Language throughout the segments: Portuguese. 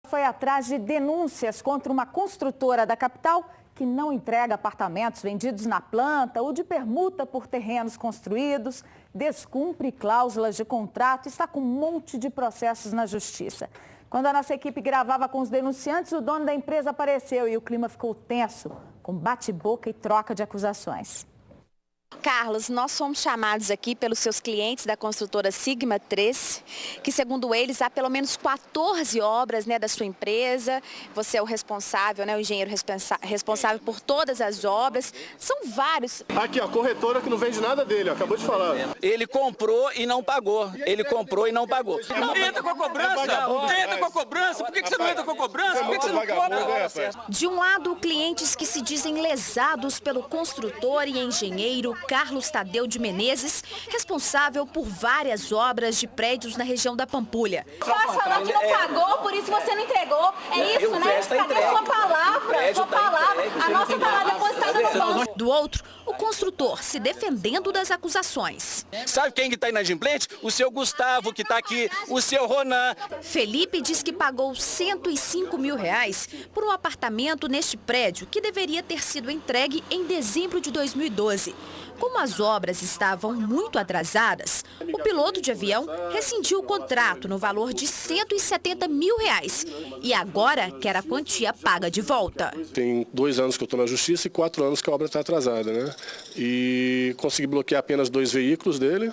Foi atrás de denúncias contra uma construtora da capital que não entrega apartamentos vendidos na planta ou de permuta por terrenos construídos, descumpre cláusulas de contrato e está com um monte de processos na justiça. Quando a nossa equipe gravava com os denunciantes, o dono da empresa apareceu e o clima ficou tenso, com bate-boca e troca de acusações. Carlos, nós fomos chamados aqui pelos seus clientes da construtora Sigma 3, que segundo eles há pelo menos 14 obras, né, da sua empresa. Você é o responsável, né, o engenheiro responsável por todas as obras. São vários. Aqui, ó, corretora que não vende nada dele, ó, acabou de falar. Ele comprou e não pagou. Ele comprou e não pagou. Não entra com a cobrança, não entra com a cobrança. Por que você não entra com a cobrança? Por que você não cobra? De um lado, clientes que se dizem lesados pelo construtor e engenheiro Carlos Tadeu de Menezes, responsável por várias obras de prédios na região da Pampulha. Você falou que não pagou, por isso você não entregou. É isso, né? Cadê sua palavra? Sua palavra. A nossa está lá depositada no banco. Do outro, o construtor se defendendo das acusações. Sabe quem que está inadimplente? O seu Gustavo, que está aqui, o seu Ronan. Felipe diz que pagou R$105 mil por um apartamento neste prédio que deveria ter sido entregue em dezembro de 2012. Como as obras estavam muito atrasadas, o piloto de avião rescindiu o contrato no valor de R$170 mil e agora quer a quantia paga de volta. Tem 2 anos que eu estou na justiça e 4 anos que a obra está atrasada, né? E consegui bloquear apenas 2 veículos dele.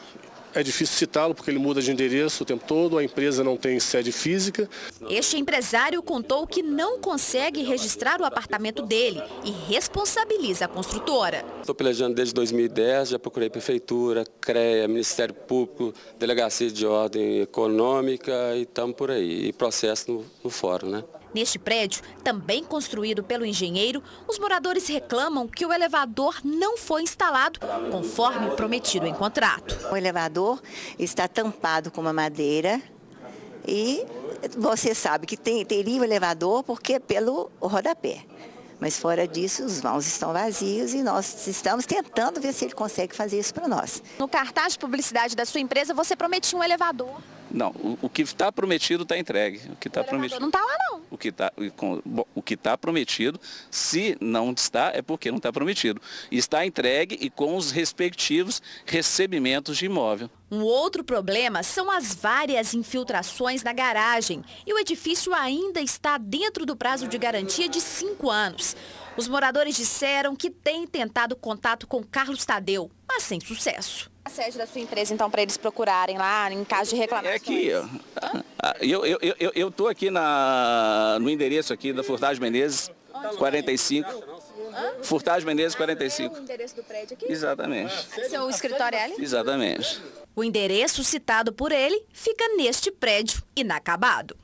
É difícil citá-lo porque ele muda de endereço o tempo todo, a empresa não tem sede física. Este empresário contou que não consegue registrar o apartamento dele e responsabiliza a construtora. Estou pelejando desde 2010, já procurei Prefeitura, CREA, Ministério Público, Delegacia de Ordem Econômica e estamos por aí. E processo no fórum, né? Neste prédio, também construído pelo engenheiro, os moradores reclamam que o elevador não foi instalado conforme prometido em contrato. O elevador está tampado com uma madeira e você sabe que teria o elevador porque pelo rodapé. Mas fora disso, os vãos estão vazios e nós estamos tentando ver se ele consegue fazer isso para nós. No cartaz de publicidade da sua empresa, você prometia um elevador. Não, o que está prometido está entregue. O que está prometido não está lá, não. O que está prometido, se não está, é porque não está prometido. Está entregue e com os respectivos recebimentos de imóvel. Um outro problema são as várias infiltrações na garagem. E o edifício ainda está dentro do prazo de garantia de 5 anos. Os moradores disseram que têm tentado contato com Carlos Tadeu, mas sem sucesso. A sede da sua empresa, então, para eles procurarem lá em caso de reclamações? É aqui, ó. Eu estou aqui no endereço aqui da Furtado Menezes, 45. Furtado Menezes, 45. É o endereço do prédio aqui? Exatamente. Seu escritório é ali? Exatamente. O endereço citado por ele fica neste prédio, inacabado.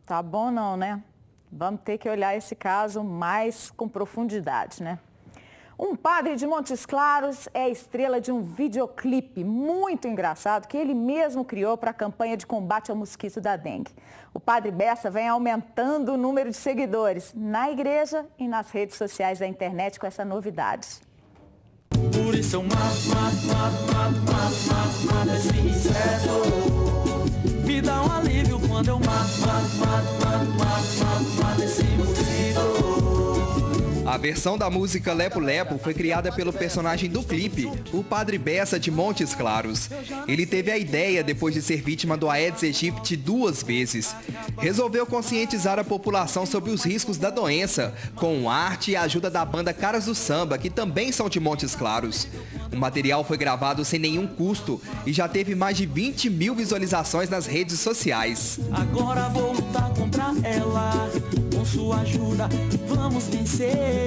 Tá bom não, né? Vamos ter que olhar esse caso mais com profundidade, né? Um padre de Montes Claros é a estrela de um videoclipe muito engraçado que ele mesmo criou para a campanha de combate ao mosquito da dengue. O padre Bessa vem aumentando o número de seguidores na igreja e nas redes sociais da internet com essa novidade. Por isso eu mato esse inseto. Me dá um alívio quando eu mato esse mosquito. A versão da música Lepo Lepo foi criada pelo personagem do clipe, o Padre Bessa de Montes Claros. Ele teve a ideia depois de ser vítima do Aedes aegypti 2 vezes. Resolveu conscientizar a população sobre os riscos da doença, com arte e a ajuda da banda Caras do Samba, que também são de Montes Claros. O material foi gravado sem nenhum custo e já teve mais de 20 mil visualizações nas redes sociais. Agora vou lutar contra ela, com sua ajuda vamos vencer.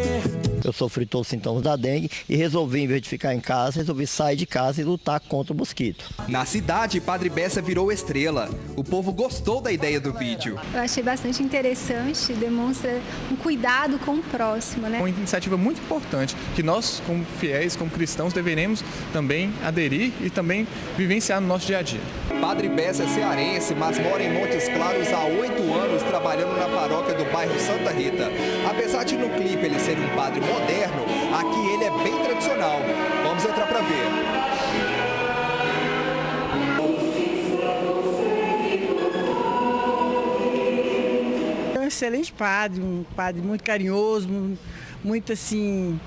Eu sofri todos os sintomas da dengue e resolvi, em vez de ficar em casa, resolvi sair de casa e lutar contra o mosquito. Na cidade, Padre Bessa virou estrela. O povo gostou da ideia do vídeo. Eu achei bastante interessante, demonstra um cuidado com o próximo, né? Uma iniciativa muito importante que nós, como fiéis, como cristãos, deveremos também aderir e também vivenciar no nosso dia a dia. Padre Bessa é cearense, mas mora em Montes Claros há 8 anos, trabalhando na paróquia do bairro Santa Rita. Apesar de no clipe ele ser um padre moderno, aqui ele é bem tradicional. Vamos entrar para ver. excelente padre, um padre muito carinhoso, muito assim,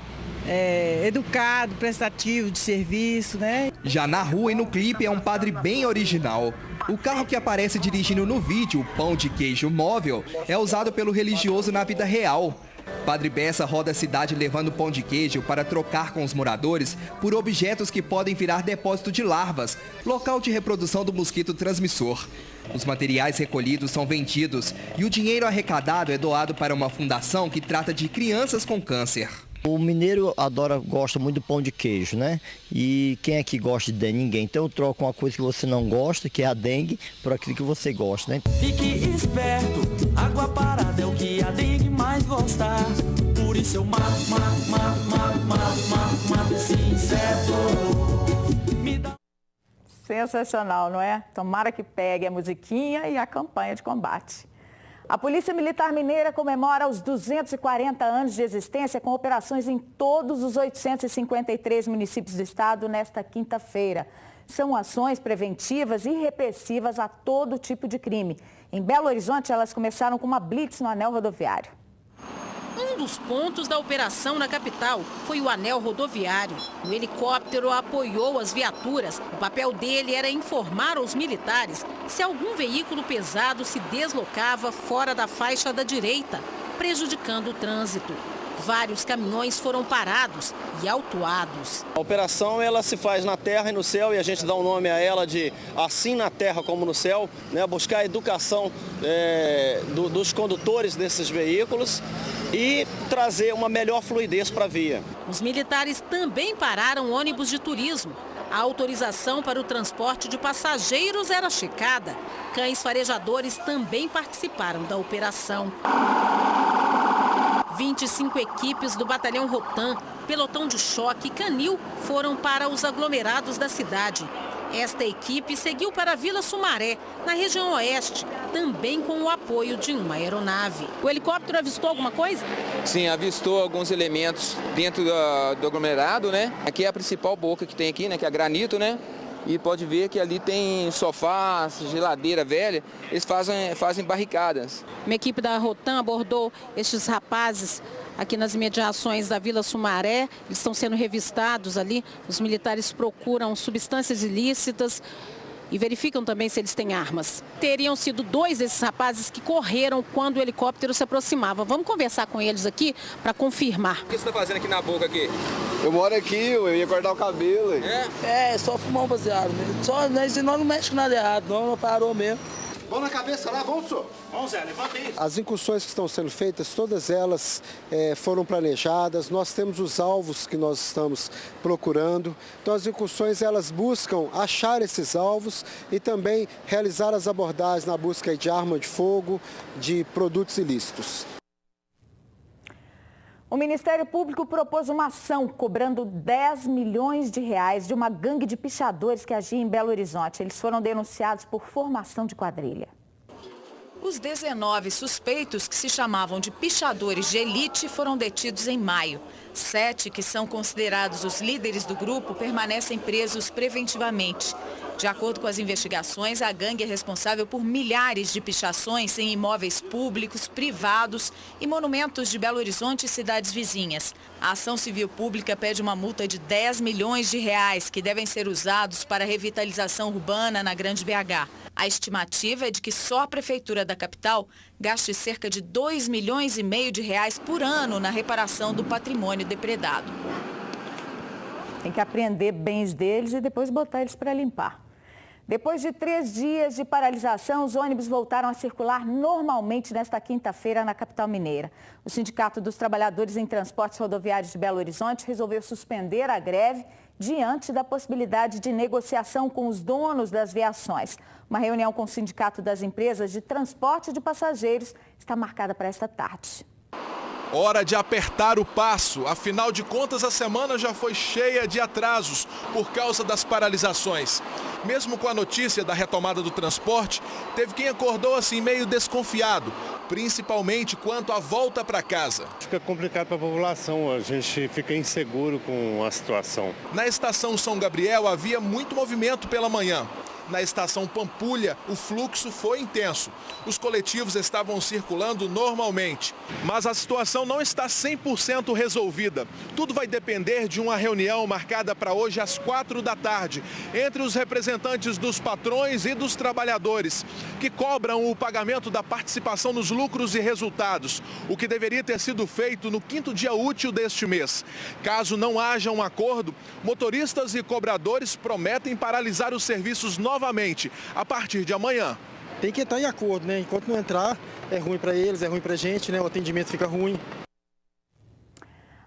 educado, prestativo de serviço, né? Já na rua e no clipe é um padre bem original. O carro que aparece dirigindo no vídeo, o Pão de Queijo Móvel, é usado pelo religioso na vida real. Padre Bessa roda a cidade levando pão de queijo para trocar com os moradores por objetos que podem virar depósito de larvas, local de reprodução do mosquito transmissor. Os materiais recolhidos são vendidos e o dinheiro arrecadado é doado para uma fundação que trata de crianças com câncer. O mineiro gosta muito do pão de queijo, né? E quem é que gosta de dengue? Ninguém. Então eu troco uma coisa que você não gosta, que é a dengue, por aquilo que você gosta, né? Fique esperto, água parada é o que a dengue mais gosta. Por isso eu mato esse inseto. Sensacional, não é? Tomara que pegue a musiquinha e a campanha de combate. A Polícia Militar Mineira comemora os 240 anos de existência com operações em todos os 853 municípios do estado nesta quinta-feira. São ações preventivas e repressivas a todo tipo de crime. Em Belo Horizonte, elas começaram com uma blitz no anel rodoviário. Um dos pontos da operação na capital foi o anel rodoviário. O helicóptero apoiou as viaturas. O papel dele era informar aos militares se algum veículo pesado se deslocava fora da faixa da direita, prejudicando o trânsito. Vários caminhões foram parados e autuados. A operação ela se faz na terra e no céu e a gente dá o nome a ela de assim na terra como no céu, né? Buscar a educação dos condutores desses veículos e trazer uma melhor fluidez para a via. Os militares também pararam ônibus de turismo. A autorização para o transporte de passageiros era checada. Cães farejadores também participaram da operação. 25 equipes do Batalhão Rotan, Pelotão de Choque e Canil foram para os aglomerados da cidade. Esta equipe seguiu para a Vila Sumaré, na região oeste, também com o apoio de uma aeronave. O helicóptero avistou alguma coisa? Sim, avistou alguns elementos dentro do aglomerado, né? Aqui é a principal boca que tem aqui, né? Que é a granito, né? E pode ver que ali tem sofá, geladeira velha, eles fazem barricadas. Uma equipe da Rotan abordou estes rapazes aqui nas imediações da Vila Sumaré. Eles estão sendo revistados ali. Os militares procuram substâncias ilícitas e verificam também se eles têm armas. Teriam sido 2 desses rapazes que correram quando o helicóptero se aproximava. Vamos conversar com eles aqui para confirmar. O que você está fazendo aqui na boca aqui? Eu moro aqui, eu ia cortar o cabelo. É só fumar um baseado mesmo. Só, nós não mexe com nada errado, não parou mesmo. Vamos na cabeça lá, vamos, senhor. Vamos, Zé, levanta aí. As incursões que estão sendo feitas, todas elas foram planejadas. Nós temos os alvos que nós estamos procurando. Então, as incursões, elas buscam achar esses alvos e também realizar as abordagens na busca de arma de fogo, de produtos ilícitos. O Ministério Público propôs uma ação cobrando 10 milhões de reais de uma gangue de pichadores que agia em Belo Horizonte. Eles foram denunciados por formação de quadrilha. Os 19 suspeitos, que se chamavam de pichadores de elite, foram detidos em maio. 7, que são considerados os líderes do grupo, permanecem presos preventivamente. De acordo com as investigações, a gangue é responsável por milhares de pichações em imóveis públicos, privados e monumentos de Belo Horizonte e cidades vizinhas. A ação civil pública pede uma multa de 10 milhões de reais que devem ser usados para a revitalização urbana na Grande BH. A estimativa é de que só a Prefeitura da capital gaste cerca de 2,5 milhões de reais por ano na reparação do patrimônio depredado. Tem que apreender bens deles e depois botar eles para limpar. Depois de 3 dias de paralisação, os ônibus voltaram a circular normalmente nesta quinta-feira na capital mineira. O Sindicato dos Trabalhadores em Transportes Rodoviários de Belo Horizonte resolveu suspender a greve diante da possibilidade de negociação com os donos das viações. Uma reunião com o Sindicato das Empresas de Transporte de Passageiros está marcada para esta tarde. Hora de apertar o passo. Afinal de contas, a semana já foi cheia de atrasos por causa das paralisações. Mesmo com a notícia da retomada do transporte, teve quem acordou assim meio desconfiado, principalmente quanto à volta para casa. Fica complicado para a população, a gente fica inseguro com a situação. Na estação São Gabriel havia muito movimento pela manhã. Na estação Pampulha, o fluxo foi intenso. Os coletivos estavam circulando normalmente. Mas a situação não está 100% resolvida. Tudo vai depender de uma reunião marcada para hoje às 4 da tarde, entre os representantes dos patrões e dos trabalhadores, que cobram o pagamento da participação nos lucros e resultados, o que deveria ter sido feito no 5º dia útil deste mês. Caso não haja um acordo, motoristas e cobradores prometem paralisar os serviços novamente a partir de amanhã. Tem que entrar em acordo, né? Enquanto não entrar, é ruim para eles, é ruim para a gente, né? O atendimento fica ruim.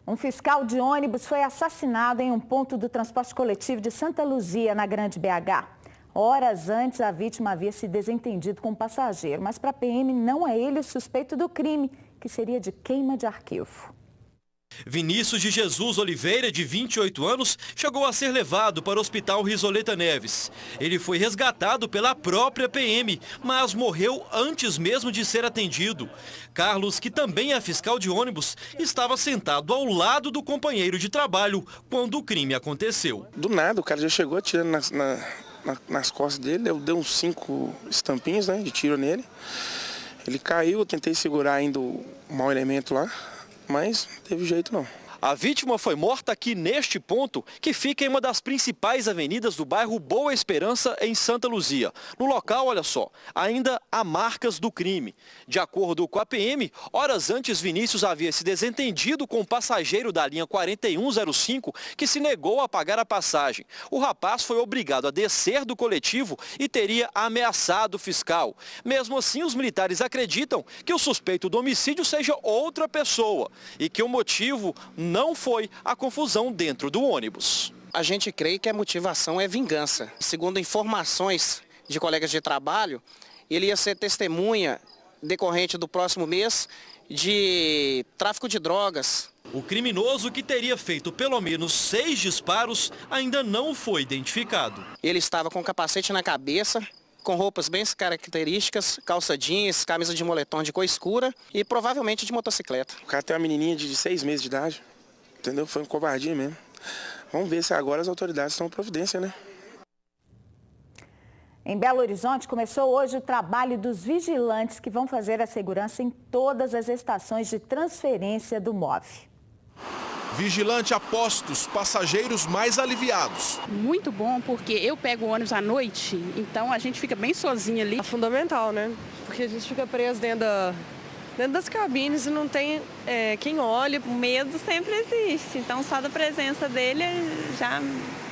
Um fiscal de ônibus foi assassinado em um ponto do transporte coletivo de Santa Luzia, na Grande BH. Horas antes, a vítima havia se desentendido com o passageiro, mas para a PM não é ele o suspeito do crime, que seria de queima de arquivo. Vinícius de Jesus Oliveira, de 28 anos, chegou a ser levado para o Hospital Risoleta Neves. Ele foi resgatado pela própria PM, mas morreu antes mesmo de ser atendido. Carlos, que também é fiscal de ônibus, estava sentado ao lado do companheiro de trabalho quando o crime aconteceu. Do nada, o cara já chegou atirando nas costas dele, eu dei uns 5 estampinhos, né, de tiro nele. Ele caiu, eu tentei segurar ainda o mau elemento lá. Mas não teve jeito não. A vítima foi morta aqui neste ponto, que fica em uma das principais avenidas do bairro Boa Esperança, em Santa Luzia. No local, olha só, ainda há marcas do crime. De acordo com a PM, horas antes Vinícius havia se desentendido com o passageiro da linha 4105, que se negou a pagar a passagem. O rapaz foi obrigado a descer do coletivo e teria ameaçado o fiscal. Mesmo assim, os militares acreditam que o suspeito do homicídio seja outra pessoa e que o motivo não foi a confusão dentro do ônibus. A gente crê que a motivação é vingança. Segundo informações de colegas de trabalho, ele ia ser testemunha decorrente do próximo mês de tráfico de drogas. O criminoso, que teria feito pelo menos 6 disparos, ainda não foi identificado. Ele estava com capacete na cabeça, com roupas bem características, calça jeans, camisa de moletom de cor escura e provavelmente de motocicleta. O cara tem uma menininha de 6 meses de idade, entendeu? Foi um covardia mesmo. Vamos ver se agora as autoridades estão em providência, né? Em Belo Horizonte, começou hoje o trabalho dos vigilantes que vão fazer a segurança em todas as estações de transferência do MOV. Vigilante a postos, passageiros mais aliviados. Muito bom, porque eu pego o ônibus à noite, então a gente fica bem sozinho ali. É fundamental, né? Porque a gente fica preso dentro das cabines e não tem quem olhe. O medo sempre existe, então só da presença dele já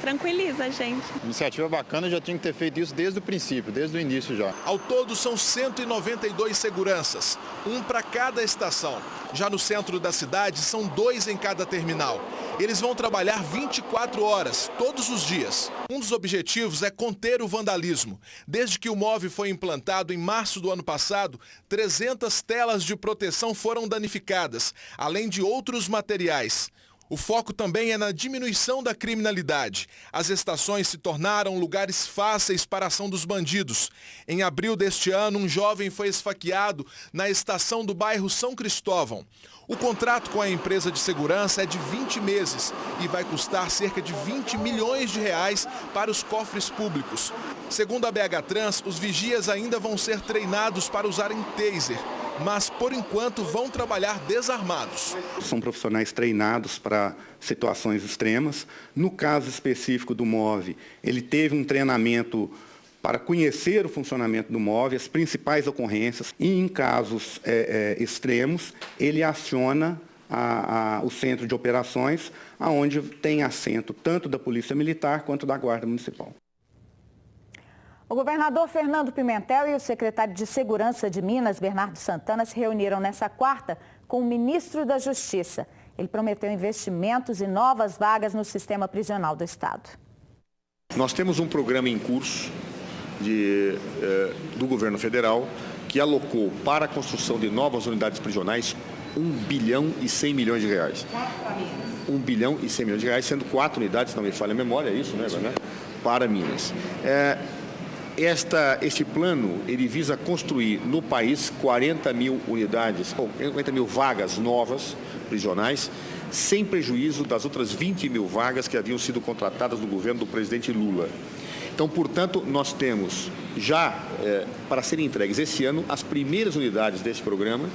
tranquiliza a gente. Iniciativa bacana, já tinha que ter feito isso desde o princípio, desde o início já. Ao todo são 192 seguranças, um para cada estação. Já no centro da cidade são 2 em cada terminal. Eles vão trabalhar 24 horas, todos os dias. Um dos objetivos é conter o vandalismo. Desde que o MOV foi implantado em março do ano passado, 300 telas de proteção foram danificadas, além de outros materiais. O foco também é na diminuição da criminalidade. As estações se tornaram lugares fáceis para a ação dos bandidos. Em abril deste ano, um jovem foi esfaqueado na estação do bairro São Cristóvão. O contrato com a empresa de segurança é de 20 meses e vai custar cerca de 20 milhões de reais para os cofres públicos. Segundo a BH Trans, os vigias ainda vão ser treinados para usarem taser, mas por enquanto vão trabalhar desarmados. São profissionais treinados para situações extremas. No caso específico do MOV, ele teve um treinamento para conhecer o funcionamento do MOV, as principais ocorrências, e em casos extremos, ele aciona o centro de operações, onde tem assento tanto da Polícia Militar quanto da Guarda Municipal. O governador Fernando Pimentel e o secretário de Segurança de Minas, Bernardo Santana, se reuniram nesta quarta com o ministro da Justiça. Ele prometeu investimentos e novas vagas no sistema prisional do Estado. Nós temos um programa em curso do governo federal que alocou para a construção de novas unidades prisionais 1 bilhão e 100 milhões de reais. 1 bilhão e 100 milhões de reais, sendo 4 unidades, se não me falha a memória, é isso, né, para Minas. Este plano, ele visa construir no país 40 mil unidades, 40 mil vagas novas prisionais, sem prejuízo das outras 20 mil vagas que haviam sido contratadas no governo do presidente Lula. Então, portanto, nós temos já para serem entregues esse ano as primeiras unidades desse programa.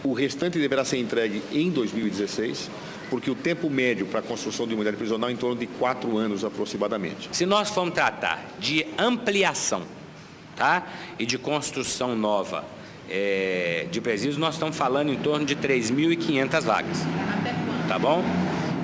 O restante deverá ser entregue em 2016, porque o tempo médio para a construção de uma unidade prisional é em torno de 4 anos aproximadamente. Se nós formos tratar de ampliação, tá? E de construção nova de presídios, nós estamos falando em torno de 3.500 vagas. Tá bom?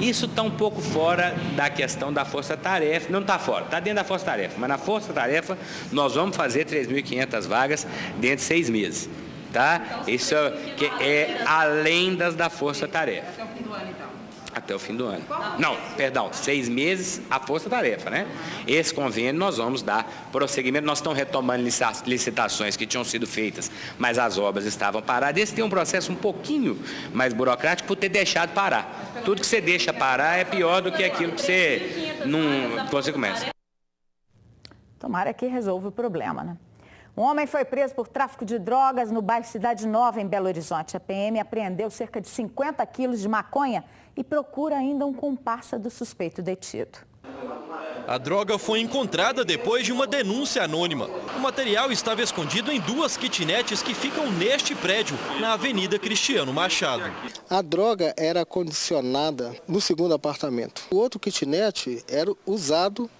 Isso está um pouco fora da questão da força-tarefa. Não está fora, está dentro da força-tarefa. Mas na força-tarefa nós vamos fazer 3.500 vagas dentro de 6 meses. Tá? Isso é além das da força-tarefa. Até o fim do ano. Não, perdão, 6 meses a força-tarefa, né? Esse convênio nós vamos dar prosseguimento. Nós estamos retomando licitações que tinham sido feitas, mas as obras estavam paradas. Esse tem um processo um pouquinho mais burocrático por ter deixado parar. Tudo que você deixa parar é pior do que aquilo que você começa. Tomara que resolva o problema, né? Um homem foi preso por tráfico de drogas no bairro Cidade Nova, em Belo Horizonte. A PM apreendeu cerca de 50 quilos de maconha e procura ainda um comparsa do suspeito detido. A droga foi encontrada depois de uma denúncia anônima. O material estava escondido em 2 kitnets que ficam neste prédio, na Avenida Cristiano Machado. A droga era acondicionada no 2º apartamento. O outro kitnet era usado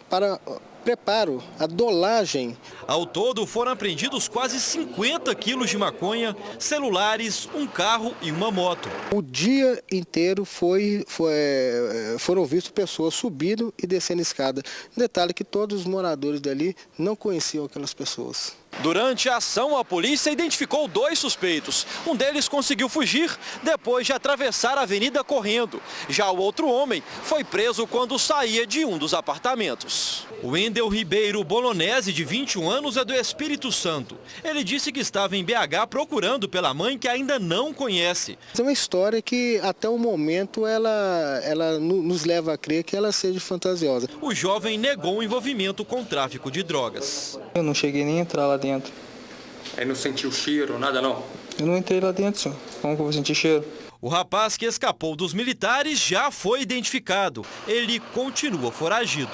para preparo, a dolagem. Ao todo foram apreendidos quase 50 quilos de maconha, celulares, um carro e uma moto. O dia inteiro foram vistas pessoas subindo e descendo a escada. Detalhe que todos os moradores dali não conheciam aquelas pessoas. Durante a ação, a polícia identificou 2 suspeitos. Um deles conseguiu fugir depois de atravessar a avenida correndo. Já o outro homem foi preso quando saía de um dos apartamentos. O Wendel Ribeiro Bolognese, de 21 anos, é do Espírito Santo. Ele disse que estava em BH procurando pela mãe que ainda não conhece. É uma história que até o momento ela nos leva a crer que ela seja fantasiosa. O jovem negou o envolvimento com o tráfico de drogas. Eu não cheguei nem a entrar lá dentro. Aí não sentiu cheiro, nada não? Eu não entrei lá dentro, senhor. Como que eu vou sentir cheiro? O rapaz que escapou dos militares já foi identificado. Ele continua foragido.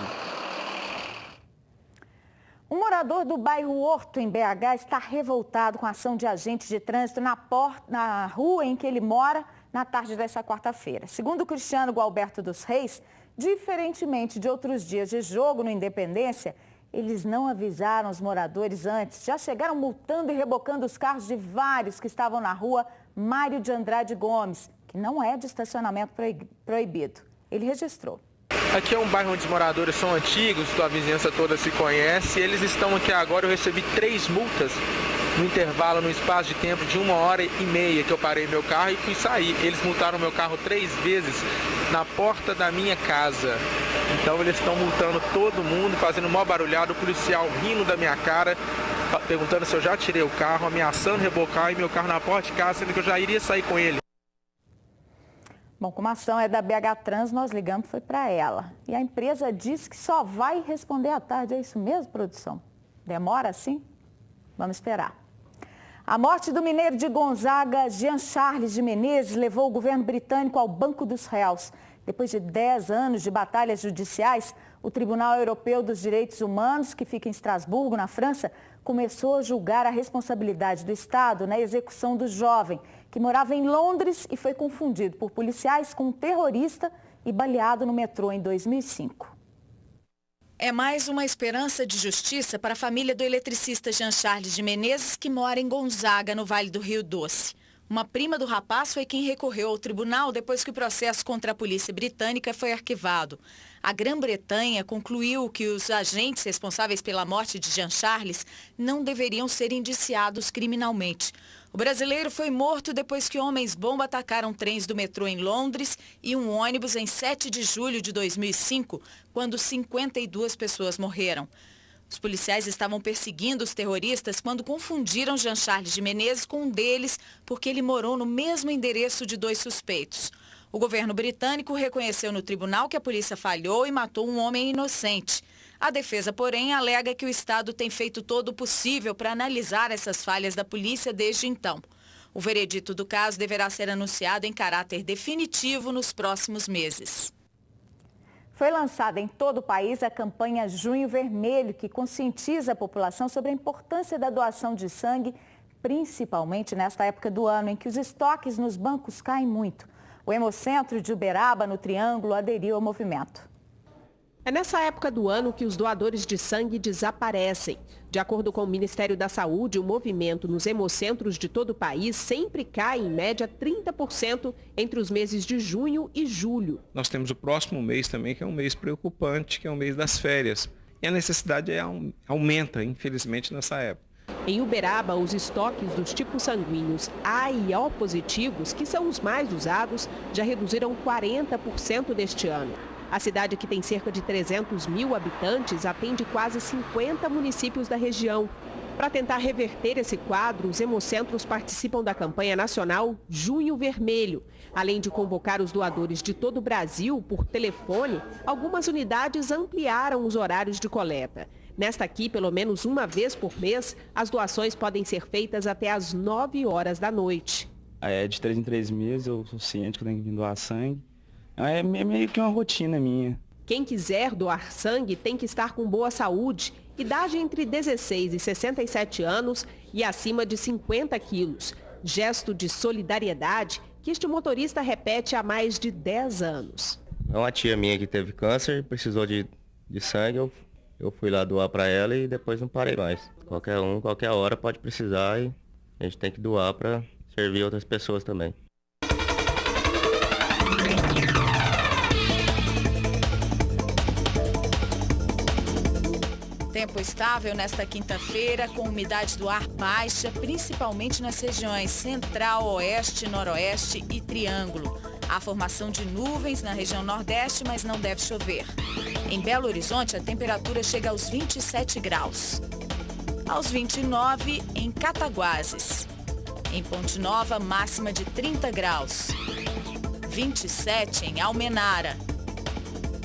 Um morador do bairro Horto, em BH, está revoltado com a ação de agentes de trânsito na rua em que ele mora na tarde desta quarta-feira. Segundo o Cristiano Gualberto dos Reis, diferentemente de outros dias de jogo no Independência, eles não avisaram os moradores antes. Já chegaram multando e rebocando os carros de vários que estavam na rua Mário de Andrade Gomes, que não é de estacionamento proibido. Ele registrou. Aqui é um bairro onde os moradores são antigos, a vizinhança toda se conhece. Eles estão aqui agora, eu recebi 3 multas no intervalo, no espaço de tempo de 1h30 que eu parei meu carro e fui sair. Eles multaram meu carro 3 vezes na porta da minha casa. Então eles estão multando todo mundo, fazendo maior barulhado, o policial rindo da minha cara, perguntando se eu já tirei o carro, ameaçando rebocar e meu carro na porta de casa, sendo que eu já iria sair com ele. Bom, como a ação é da BH Trans, nós ligamos, foi para ela. E a empresa disse que só vai responder à tarde. É isso mesmo, produção? Demora assim? Vamos esperar. A morte do mineiro de Gonzaga, Jean Charles de Menezes, levou o governo britânico ao banco dos réus. Depois de 10 anos de batalhas judiciais, o Tribunal Europeu dos Direitos Humanos, que fica em Estrasburgo, na França, começou a julgar a responsabilidade do Estado na execução do jovem, que morava em Londres e foi confundido por policiais com um terrorista e baleado no metrô em 2005. É mais uma esperança de justiça para a família do eletricista Jean Charles de Menezes, que mora em Gonzaga, no Vale do Rio Doce. Uma prima do rapaz foi quem recorreu ao tribunal depois que o processo contra a polícia britânica foi arquivado. A Grã-Bretanha concluiu que os agentes responsáveis pela morte de Jean Charles não deveriam ser indiciados criminalmente. O brasileiro foi morto depois que homens-bomba atacaram trens do metrô em Londres e um ônibus em 7 de julho de 2005, quando 52 pessoas morreram. Os policiais estavam perseguindo os terroristas quando confundiram Jean Charles de Menezes com um deles, porque ele morou no mesmo endereço de 2 suspeitos. O governo britânico reconheceu no tribunal que a polícia falhou e matou um homem inocente. A defesa, porém, alega que o Estado tem feito todo o possível para analisar essas falhas da polícia desde então. O veredito do caso deverá ser anunciado em caráter definitivo nos próximos meses. Foi lançada em todo o país a campanha Junho Vermelho, que conscientiza a população sobre a importância da doação de sangue, principalmente nesta época do ano em que os estoques nos bancos caem muito. O Hemocentro de Uberaba, no Triângulo, aderiu ao movimento. É nessa época do ano que os doadores de sangue desaparecem. De acordo com o Ministério da Saúde, o movimento nos hemocentros de todo o país sempre cai, em média, 30% entre os meses de junho e julho. Nós temos o próximo mês também, que é um mês preocupante, que é o mês das férias. E a necessidade aumenta, infelizmente, nessa época. Em Uberaba, os estoques dos tipos sanguíneos A e O positivos, que são os mais usados, já reduziram 40% deste ano. A cidade, que tem cerca de 300 mil habitantes, atende quase 50 municípios da região. Para tentar reverter esse quadro, os hemocentros participam da campanha nacional Junho Vermelho. Além de convocar os doadores de todo o Brasil por telefone, algumas unidades ampliaram os horários de coleta. Nesta aqui, pelo menos uma vez por mês, as doações podem ser feitas até às 9 horas da noite. De 3 em 3 meses eu sou ciente que eu tenho que doar sangue. É meio que uma rotina minha. Quem quiser doar sangue tem que estar com boa saúde, idade entre 16 e 67 anos e acima de 50 quilos. Gesto de solidariedade que este motorista repete há mais de 10 anos. Uma tia minha que teve câncer, precisou de sangue, eu fui lá doar para ela e depois não parei mais. Qualquer hora pode precisar e a gente tem que doar para servir outras pessoas também. Tempo estável nesta quinta-feira, com umidade do ar baixa, principalmente nas regiões Central, Oeste, Noroeste e Triângulo. Há formação de nuvens na região Nordeste, mas não deve chover. Em Belo Horizonte, a temperatura chega aos 27 graus. Aos 29 em Cataguases. Em Ponte Nova, máxima de 30 graus. 27 em Almenara.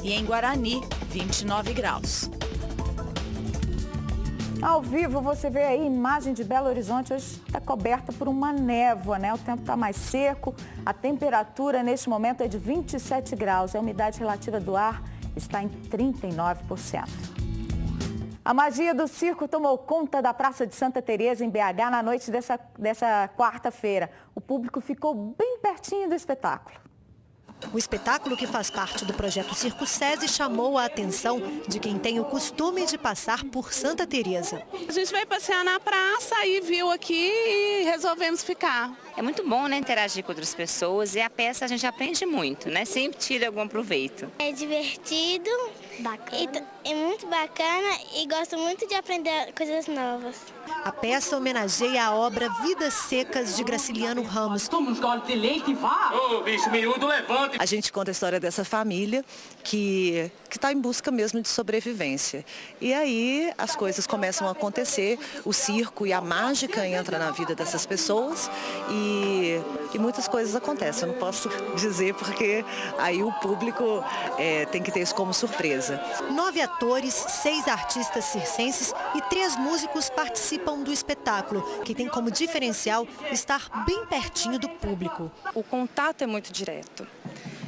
E em Guarani, 29 graus. Ao vivo você vê aí a imagem de Belo Horizonte, hoje está coberta por uma névoa, né? O tempo está mais seco, a temperatura neste momento é de 27 graus, a umidade relativa do ar está em 39%. A magia do circo tomou conta da Praça de Santa Teresa, em BH, na noite dessa quarta-feira. O público ficou bem pertinho do espetáculo. O espetáculo, que faz parte do projeto Circo SESI, chamou a atenção de quem tem o costume de passar por Santa Teresa. A gente veio passear na praça e viu aqui e resolvemos ficar. É muito bom, né, interagir com outras pessoas, e a peça a gente aprende muito, né? Sempre tira algum proveito. É divertido, bacana. É muito bacana e gosto muito de aprender coisas novas. A peça homenageia a obra Vidas Secas, de Graciliano Ramos. Ô, bicho miúdo, levante! A gente conta a história dessa família que está em busca mesmo de sobrevivência. E aí as coisas começam a acontecer, o circo e a mágica entra na vida dessas pessoas e muitas coisas acontecem. Eu não posso dizer porque aí o público tem que ter isso como surpresa. 9 atores, 6 artistas circenses e 3 músicos participam do espetáculo, que tem como diferencial estar bem pertinho do público. O contato é muito direto.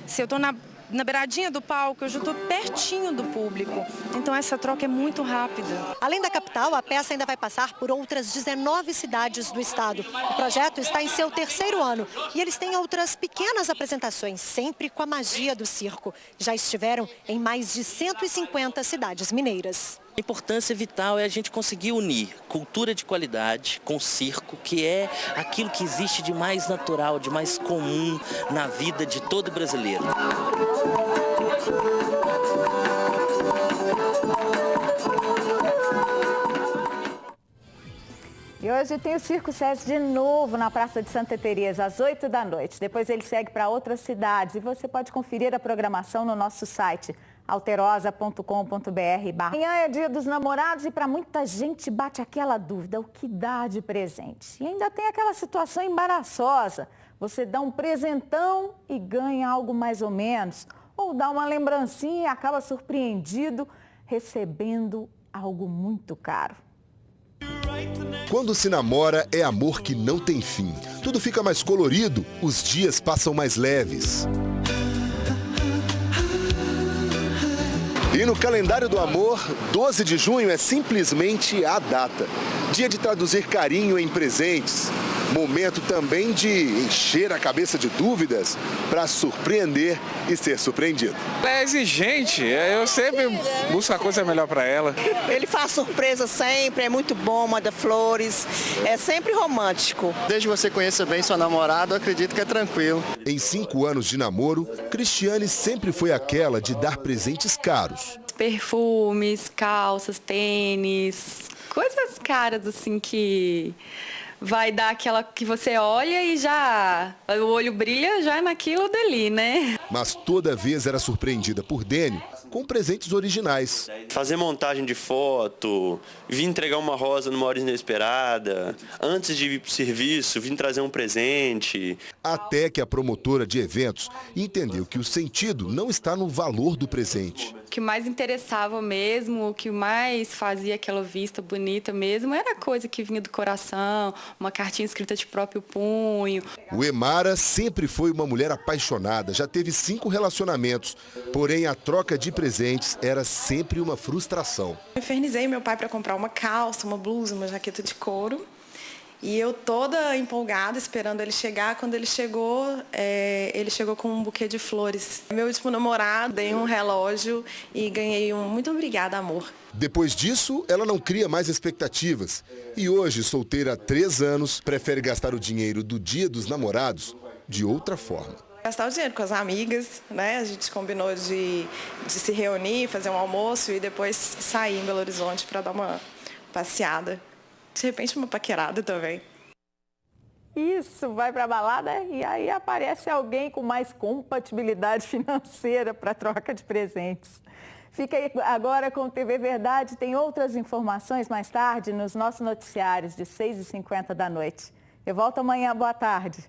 Se eu estou na beiradinha do palco, eu já estou pertinho do público. Então essa troca é muito rápida. Além da capital, a peça ainda vai passar por outras 19 cidades do estado. O projeto está em seu 3º ano e eles têm outras pequenas apresentações, sempre com a magia do circo. Já estiveram em mais de 150 cidades mineiras. A importância vital é a gente conseguir unir cultura de qualidade com circo, que é aquilo que existe de mais natural, de mais comum na vida de todo brasileiro. E hoje tem o Circo SESI de novo na Praça de Santa Teresa, às 8 da noite. Depois ele segue para outras cidades e você pode conferir a programação no nosso site alterosa.com.br. Amanhã é dia dos namorados e para muita gente bate aquela dúvida, o que dá de presente? E ainda tem aquela situação embaraçosa, você dá um presentão e ganha algo mais ou menos, ou dá uma lembrancinha e acaba surpreendido recebendo algo muito caro. Quando se namora, é amor que não tem fim. Tudo fica mais colorido, os dias passam mais leves. E no calendário do amor, 12 de junho é simplesmente a data. Dia de traduzir carinho em presentes. Momento também de encher a cabeça de dúvidas para surpreender e ser surpreendido. Ela é exigente, eu sempre busco a coisa melhor para ela. Ele faz surpresa sempre, é muito bom, manda flores, é sempre romântico. Desde que você conheça bem sua namorada, eu acredito que é tranquilo. Em 5 anos de namoro, Cristiane sempre foi aquela de dar presentes caros. Perfumes, calças, tênis, coisas caras assim que vai dar aquela que você olha e já o olho brilha já naquilo dali, né? Mas toda vez era surpreendida por Dênio com presentes originais. Fazer montagem de foto, vir entregar uma rosa numa hora inesperada, antes de ir para o serviço, vir trazer um presente. Até que a promotora de eventos entendeu que o sentido não está no valor do presente. O que mais interessava mesmo, o que mais fazia aquela vista bonita mesmo, era a coisa que vinha do coração, uma cartinha escrita de próprio punho. O Emara sempre foi uma mulher apaixonada, já teve 5 relacionamentos, porém a troca de presentes era sempre uma frustração. Eu infernizei meu pai para comprar uma calça, uma blusa, uma jaqueta de couro. E eu toda empolgada, esperando ele chegar. Quando ele chegou com um buquê de flores. Meu último namorado, dei um relógio e ganhei um muito obrigada, amor. Depois disso, ela não cria mais expectativas. E hoje, solteira há 3 anos, prefere gastar o dinheiro do Dia dos Namorados de outra forma. Gastar o dinheiro com as amigas, né? A gente combinou de se reunir, fazer um almoço e depois sair em Belo Horizonte para dar uma passeada. De repente uma paquerada também. Isso, vai para a balada e aí aparece alguém com mais compatibilidade financeira para troca de presentes. Fica aí agora com o TV Verdade, tem outras informações mais tarde nos nossos noticiários de 6h50 da noite. Eu volto amanhã, boa tarde.